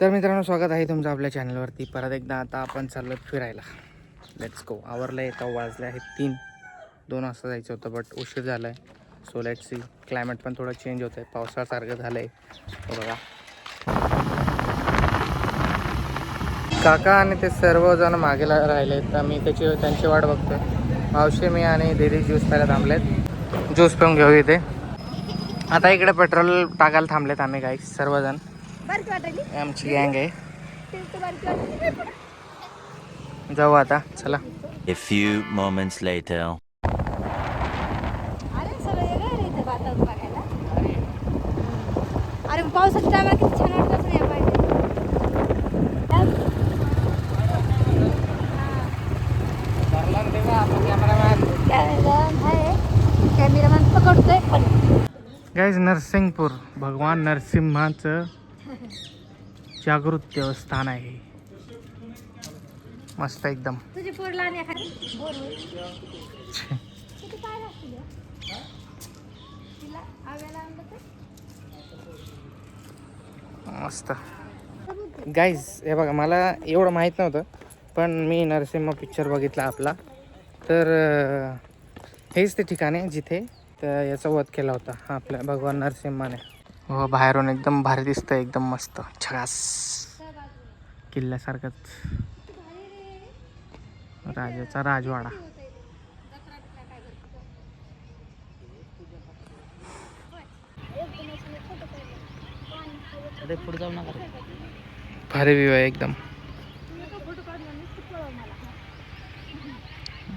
तर मित्रांनो, स्वागत आहे तुमचं आपल्या चॅनलवरती परत एकदा. आता आपण चाललो फिरायला. Let's go. आवरलं आहे, आता वाजले आहेत 3-2 वाजता जायचं होतं, बट उशीर झाला आहे. So let's see. क्लायमेट पण थोडं चेंज होतं आहे, पावसासारखं झालं आहे. बघा, काका आणि ते सर्वजण मागेला राहिले आहेत. मी त्यांची वाट बघतोय. मावशी, मी आणि दीदी ज्यूस प्यायला थांबलेत. ज्यूस पिऊन घेऊ इथे. आता इकडे पेट्रोल टाकायला थांबलेत आम्ही काही सर्वजण. आमची गँग आहे. जाऊ आता, चला. A few moments later. अरे पावसाच्या टायमाला किती छान वाटत नाही पाहिजे. कॅमेरामॅन पकडतोय पण. गाईज, नरसिंगपूर भगवान नरसिंहाचं जागृत देवस्थान आहे. मस्त एकदम. तुझी पोरला आणि एखादी किती काय असतील तिला आव्याला आणलं तर मस्त. गाईज, हे बघा, मला एवढं माहीत नव्हतं, पण मी नरसिंह पिक्चर बघितला आपला. तर हेच ते ठिकाण आहे जिथे याचा वध केला होता आपल्या भगवान नरसिंहाने. हो, बाहेरून एकदम भारी दिसतं, एकदम मस्त झकास, किल्ल्यासारखंच. राजाचा राजवाडा. पुढे जाऊ नका. भारी व्ह्यू आहे एकदम.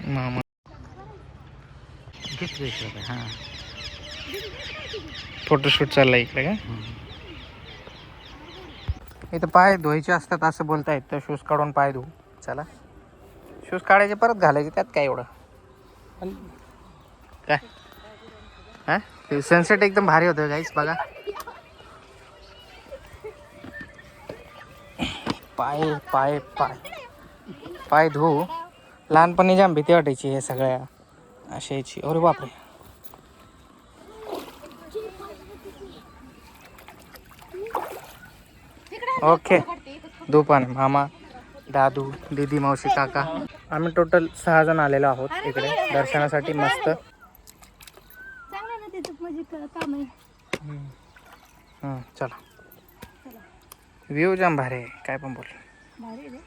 मामा हां, फोटोशूट चाललाय इकडे का? इथं पाय धुवायचे असतात असं बोलतायत, तर शूज काढून पाय धुवू. चला, शूज काढायचे परत घालायचे, त्यात काय एवढं. काय हा, सनसेट एकदम भारी होतं गाईस. बघा, पाय पाय पाय पाय धुवू. लहानपणी जाम भीती वाटायची हे सगळ्या अशाची. अरे बापरे. ओके, दुपान मामा, दादू, दीदी, मावशी, काका. आम्ही टोटल 6 जण आलेलो आहोत इकडे दर्शनासाठी. मस्त चांगलं ना तिथं म्हणजे काम आहे. चला. व्ह्यू जाम भारी आहे, काय पण बोल. भारी रे.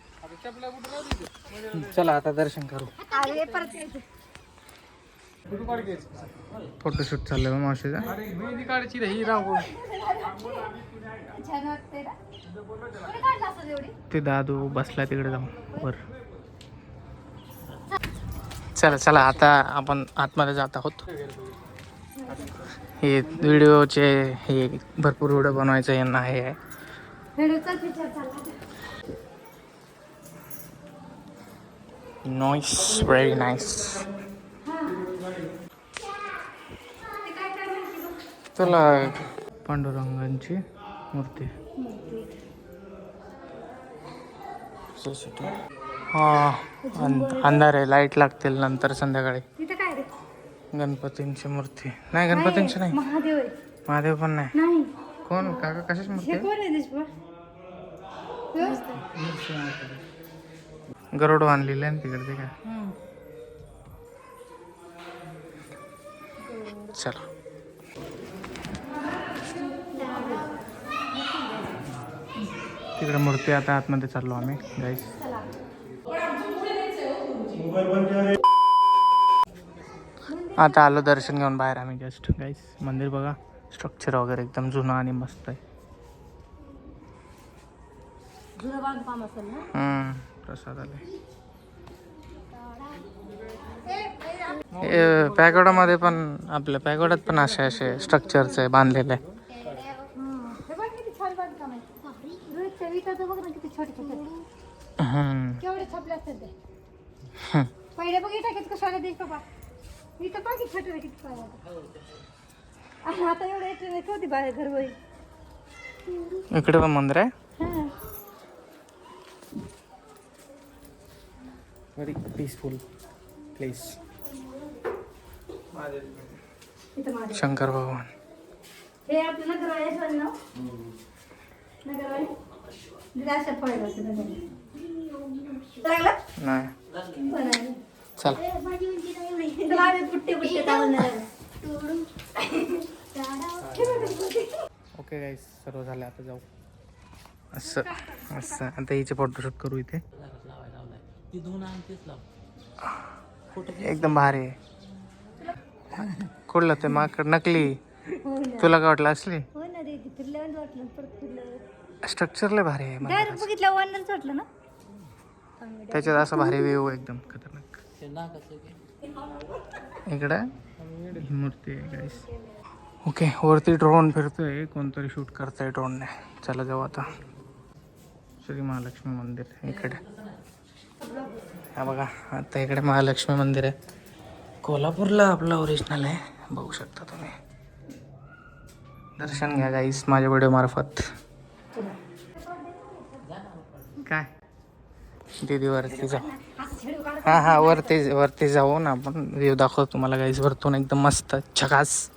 चला आता दर्शन करू. अरे परत यायचं. फोटोशूट चाललंय मावशीचा. छान वाटतंय ना. कोणी काढलं असं एवढी? ते दादू बसला तिकडे जाऊन वर. चला चला, आता आपण आतमध्ये जात आहोत. हे व्हिडिओचे हे भरपूर व्हिडिओ बनवायचं यांना आहे. व्हिडिओचा पिक्चर चालला. Noise, very nice. चला, पांडुरंगांची मूर्ती. हा, अंधार आहे, लाईट लागतील नंतर संध्याकाळी. तिथं काय रे? गणपतींची मूर्ती नाही, गणपतींची नाही. महादेव आहे. महादेव पण नाही. नाही. कोण काका, कशाची मूर्ती हे आहे? कोण आहे देशपाळ? गरुड बांधलेलं आहे ना तिकडे, ते काय. चला, तिकडे मूर्ती. आता आतमध्ये चाललो आम्ही गाईस. आता आलो दर्शन घेऊन बाहेर आम्ही जस्ट गाईस. मंदिर बघा, स्ट्रक्चर वगैरे एकदम जुनं आणि मस्त आहे. जुनं बांधकाम असेल ना. प्रसाद आले. पॅगोडामध्ये पण, आपल्या पॅगोडात पण असे स्ट्रक्चरचे बांधलेले आहे. हे बघ किती छान बांधकाम आहे. रोजच्या विटाचं बघ ना किती छोटे छोटे. केवढे छपले असतात ते. पहिले बघ इटा किती कशाला देश बाबा. इथं पण किती छोटे किती काय. आता एवढं येते होती बाहेर घरवरी. इकडे पण मंदिर आहे. Very peaceful place. शंकर भगवान. हे आपलं नगरवाडी. अशा फळायला लागलं नाही बरं चल तुला आम्ही पुट्टे पुट्टे चालणार ओके गाईस सर्व झालं आता जाऊ असं असं आता हिचे फोटोशूट करू इथे एकदम भारी आहे कुठलं ते माकड नकली तुला काय वाटलं असली हो ना रे फिरल्यावर वाटलं परत फिरलं स्ट्रक्चर लय भारी आहे मला डायरेक्ट बघितलं वनच वाटलं ना त्याच्यात असं भारी व्ह्यू एकदम खतरनाक इकडं ही मूर्ती आहे गाईस ओके वरती ड्रोन फिरतोय कोणतरी शूट करतोय ड्रोनने चला जाऊ आता श्री महालक्ष्मी मंदिर इकडे हा बघा आता इकडे महालक्ष्मी मंदिर आहे कोल्हापूरला आपलं ओरिजिनल आहे बघू शकता तुम्ही दर्शन घ्या गाईस माझ्या व्हिडिओ मार्फत काय दीदी वरती जा हां हां वरती जाऊ ना आपण व्ह्यू दाखवतो तुम्हाला गाईस वरतून एकदम मस्त झकास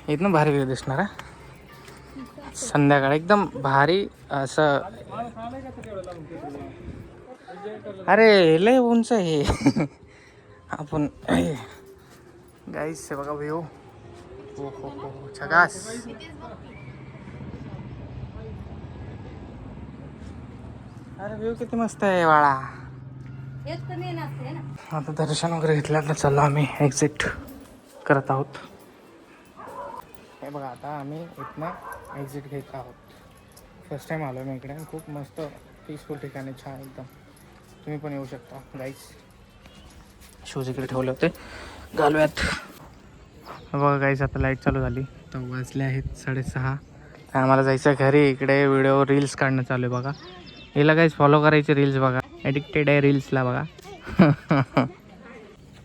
इथनं भारी व्ह्यू दिसणार आहे संध्याकाळ एकदम भारी असं अरे लय उंच आहे आपण गाईस हे बघा व्ह्यू हो हो हो झकास अरे व्ह्यू किती मस्त आहे वाळा हेच तर मेन असते ना आता दर्शन वगैरे घेतल्यानंतर चाललो आम्ही एक्झिट करत आहोत हे बघा आता आम्ही इथनं एक्झिट घेत आहोत फर्स्ट टाईम आलो मी इकडे खूप मस्त पीसफुल ठिकाणी छान एकदम तुम्ही पण येऊ शकता गाईस शूज इकडे ठेवले होते घालूयात बघा गाईस आता लाईट चालू झाली तर वाजले आहेत 6:30 आम्हाला जायचं घरी इकडे व्हिडिओ रील्स काढणं चालू आहे बघा हिला गाईस फॉलो करायचे रील्स बघा ॲडिक्टेड आहे रील्सला बघा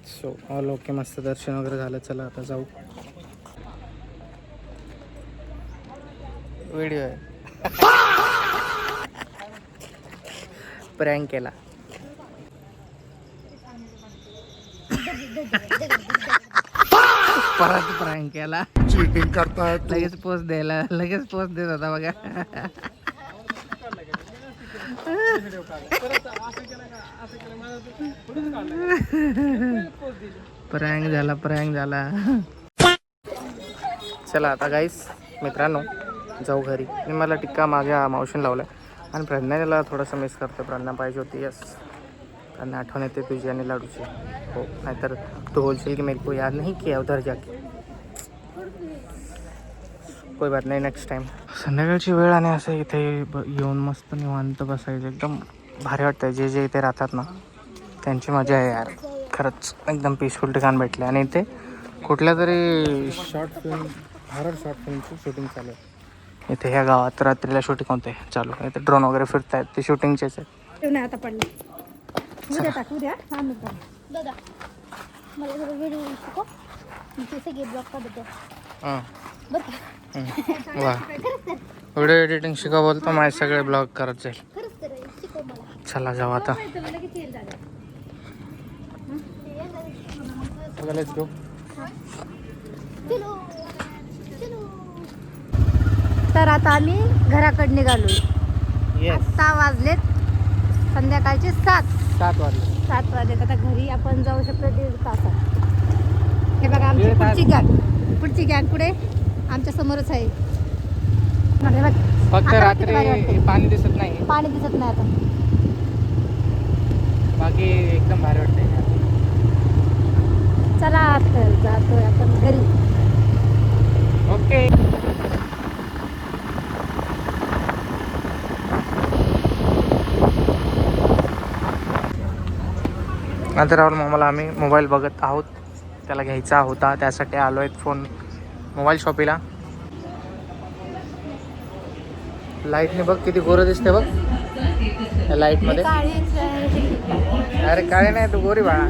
सो ऑल ओके मस्त दर्शन वगैरे झालं चला आता जाऊ व्हिडिओ आहे प्रँक केला परत प्रँक केला चीटिंग करता है लगेच पोस्ट द्यायला लगेच पोस्ट देत होता बघा प्रँक झाला चला आता गाईस मित्रांनो जाऊ घरी मी मला टिक्का माझ्या मावशीने लावला आणि प्रज्ञाला थोडंसं मिस करतो प्रज्ञा पाहिजे होती यस प्रज्ञा आठवण येते तुझी आणि लाडूची हो नाहीतर तू बोलशील की मेरे को याद नहीं किया उधर जाके कोई बात नाही नेक्स्ट टाइम संध्याकाळची वेळ आणि असं इथे येऊन मस्त निवांत बसायचं एकदम भारी वाटतं जे जे इथे राहतात ना त्यांची मजा आहे यार खरंच एकदम पीसफुल ठिकाण भेटले आणि इथे कुठल्या तरी शॉर्ट फिल्म हॉरर शॉर्ट फिल्मची शूटिंग चालू आहे इथे ह्या गावात रात्रीला शूटिंग होते चालू इथे ड्रोन वगैरे फिरत आहेत ते शूटिंगचेच आहेत नाही आता पडलं उद्या टाक उद्या आम्ही दादा मला जरा व्हिडिओ शिकव ते सगळे ब्लॉग काढतो हां बरं का वा व्हिडिओ एडिटिंग शिका बोलतो माझे सगळे ब्लॉग करत जाईल खरंच तर शिकव मला चला जाऊ आता मला किती येईल दादा लेट्स गो चलो चलो तर आता आम्ही घराकडे निघालोय येस 6 वाजलेत संध्याकाळचे 7 वाजलेत आता घरी आपण जाऊ शकतो 1.5 तासात हे बघा आमची 1.5 तास. पुढची गॅंग पुढे आमच्या समोरच आहे हे बघ, फक्त आता किती भारी रात्री वाटतंय. पाणी दिसत नाही पाणी दिसत नाही आता बाकी एकदम भारी वाटते चला तर जातोय आपण घरी ओके नंतर राहुल मामाला आम्ही मोबाईल बघत आहोत त्याला घ्यायचा होता त्यासाठी आलो आहेत फोन मोबाईल शॉपीला लाईटने बघ किती गोरं दिसते बघ या लाईटमध्ये अरे काळे नाही तू गोरी बाळा